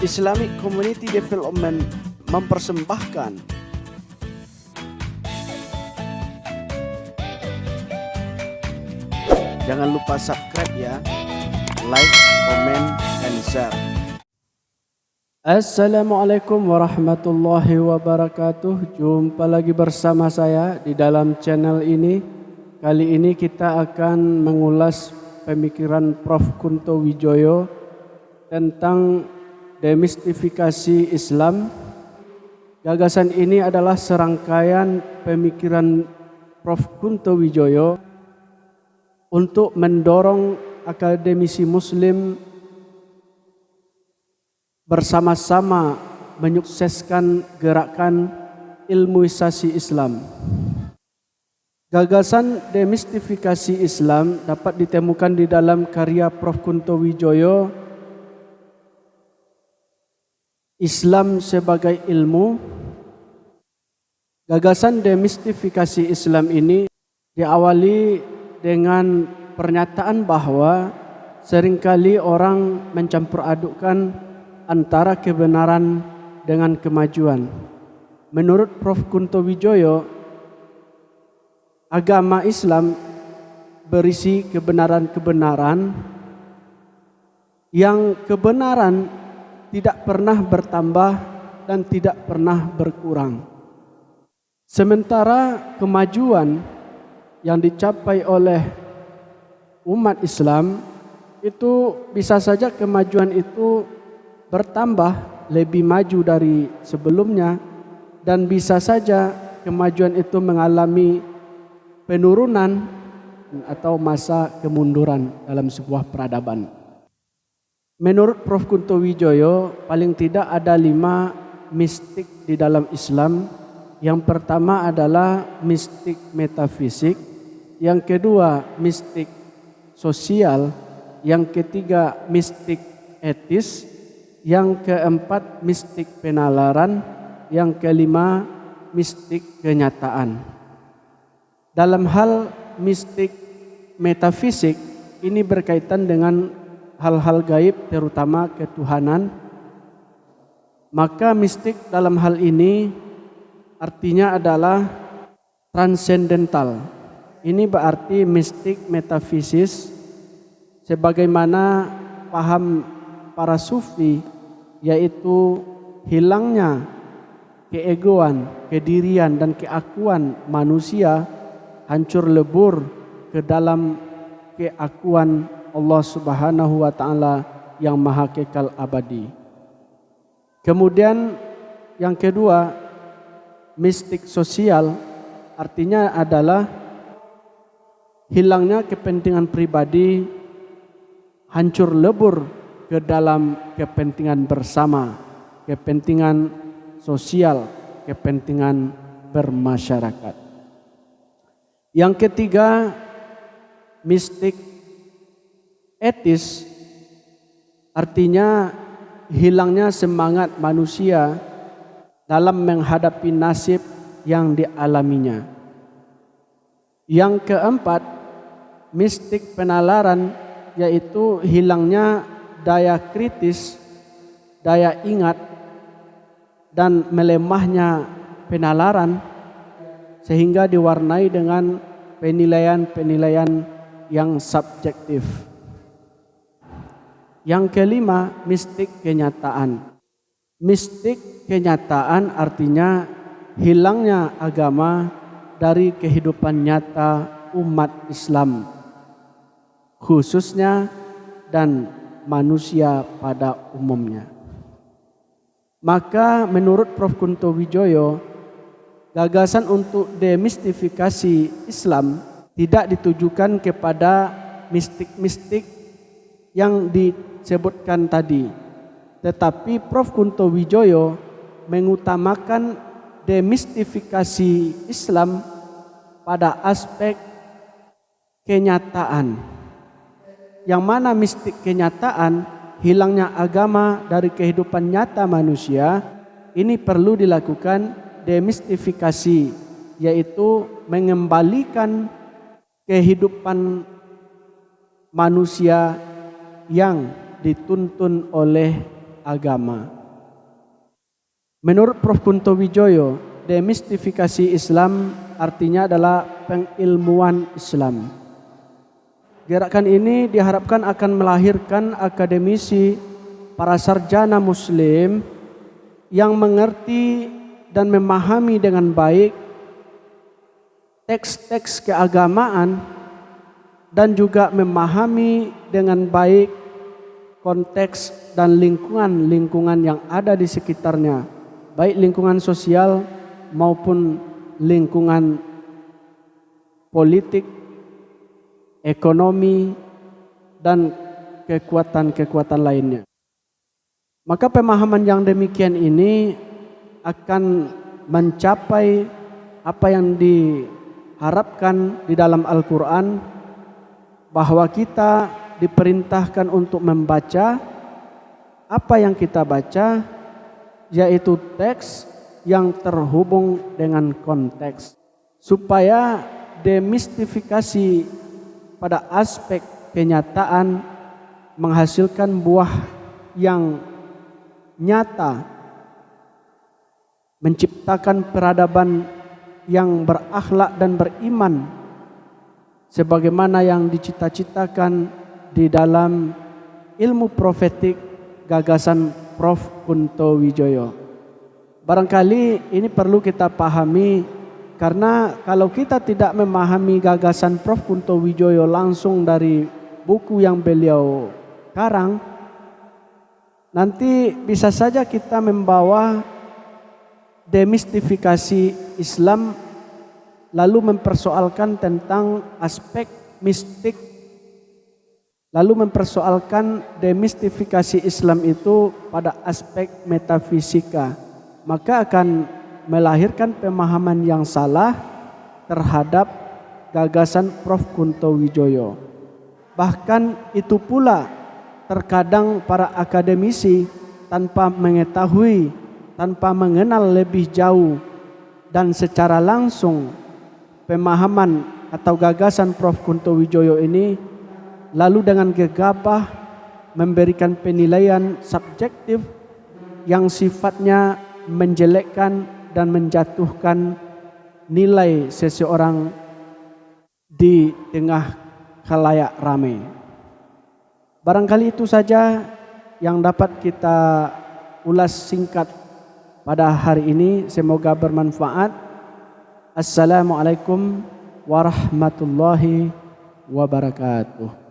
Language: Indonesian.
Islamic Community Development mempersembahkan jangan lupa subscribe ya, like, comment, and share. Assalamualaikum warahmatullahi wabarakatuh. Jumpa lagi bersama saya di dalam channel ini. Kali ini kita akan mengulas pemikiran Prof. Kunto Wijoyo tentang demistifikasi Islam. Gagasan ini adalah serangkaian pemikiran Prof. Kunto Wijoyo untuk mendorong akademisi muslim bersama-sama menyukseskan gerakan ilmuisasi Islam. Gagasan demistifikasi Islam dapat ditemukan di dalam karya Prof. Kunto Wijoyo, Islam sebagai Ilmu. Gagasan demistifikasi Islam ini diawali dengan pernyataan bahwa seringkali orang mencampur adukkan antara kebenaran dengan kemajuan. Menurut Prof. Kunto Wijoyo, agama Islam berisi kebenaran-kebenaran yang kebenaran tidak pernah bertambah dan tidak pernah berkurang. Sementara kemajuan yang dicapai oleh umat Islam itu bisa saja kemajuan itu bertambah lebih maju dari sebelumnya, dan bisa saja kemajuan itu mengalami penurunan atau masa kemunduran dalam sebuah peradaban. Menurut Prof. Kunto Wijoyo, paling tidak ada 5 mistik di dalam Islam. Yang pertama adalah mistik metafisik, yang kedua mistik sosial, yang ketiga mistik etis, yang keempat mistik penalaran, yang kelima mistik kenyataan. Dalam hal mistik metafisik ini berkaitan dengan hal-hal gaib, terutama ketuhanan. Maka mistik dalam hal ini artinya adalah transendental. Ini berarti mistik metafisis sebagaimana paham para sufi, yaitu hilangnya keegoan, kedirian dan keakuan manusia, hancur lebur ke dalam keakuan Allah Subhanahu wa taala yang maha kekal abadi. Kemudian yang kedua, mistik sosial artinya adalah hilangnya kepentingan pribadi, hancur lebur ke dalam kepentingan bersama, kepentingan sosial, kepentingan bermasyarakat. Yang ketiga, mistik etis artinya hilangnya semangat manusia dalam menghadapi nasib yang dialaminya. Yang keempat, mistik penalaran, yaitu hilangnya daya kritis, daya ingat, dan melemahnya penalaran sehingga diwarnai dengan penilaian-penilaian yang subjektif. Yang kelima, mistik kenyataan. Mistik kenyataan artinya hilangnya agama dari kehidupan nyata umat Islam, khususnya dan manusia pada umumnya. Maka menurut Prof. Kunto Wijoyo, gagasan untuk demistifikasi Islam tidak ditujukan kepada mistik-mistik yang disebutkan tadi, tetapi Prof. Kunto Wijoyo mengutamakan demistifikasi Islam pada aspek kenyataan. Yang mana mistik kenyataan, hilangnya agama dari kehidupan nyata manusia, ini perlu dilakukan demistifikasi, yaitu mengembalikan kehidupan manusia yang dituntun oleh agama. Menurut Prof. Kunto Wijoyo, demistifikasi Islam artinya adalah pengilmuan Islam. Gerakan ini diharapkan akan melahirkan akademisi, para sarjana Muslim yang mengerti dan memahami dengan baik teks-teks keagamaan dan juga memahami dengan baik konteks dan lingkungan yang ada di sekitarnya, baik lingkungan sosial maupun lingkungan politik, ekonomi, dan kekuatan-kekuatan lainnya. Maka pemahaman yang demikian ini akan mencapai apa yang diharapkan di dalam Al-Quran, bahwa kita diperintahkan untuk membaca apa yang kita baca, yaitu teks yang terhubung dengan konteks, supaya demistifikasi pada aspek kenyataan menghasilkan buah yang nyata, menciptakan peradaban yang berakhlak dan beriman sebagaimana yang dicita-citakan di dalam ilmu profetik gagasan Prof. Kunto Wijoyo. Barangkali ini perlu kita pahami, karena kalau kita tidak memahami gagasan Prof. Kunto Wijoyo langsung dari buku yang beliau karang, nanti bisa saja kita membawa demistifikasi Islam lalu mempersoalkan tentang aspek mistik, lalu mempersoalkan demistifikasi Islam itu pada aspek metafisika, maka akan melahirkan pemahaman yang salah terhadap gagasan Prof. Kunto Wijoyo. Bahkan itu pula terkadang para akademisi tanpa mengetahui, tanpa mengenal lebih jauh dan secara langsung pemahaman atau gagasan Prof. Kunto Wijoyo ini, lalu dengan gegabah memberikan penilaian subjektif yang sifatnya menjelekkan dan menjatuhkan nilai seseorang di tengah khalayak ramai. Barangkali itu saja yang dapat kita ulas singkat pada hari ini. Semoga bermanfaat. Assalamualaikum warahmatullahi wabarakatuh.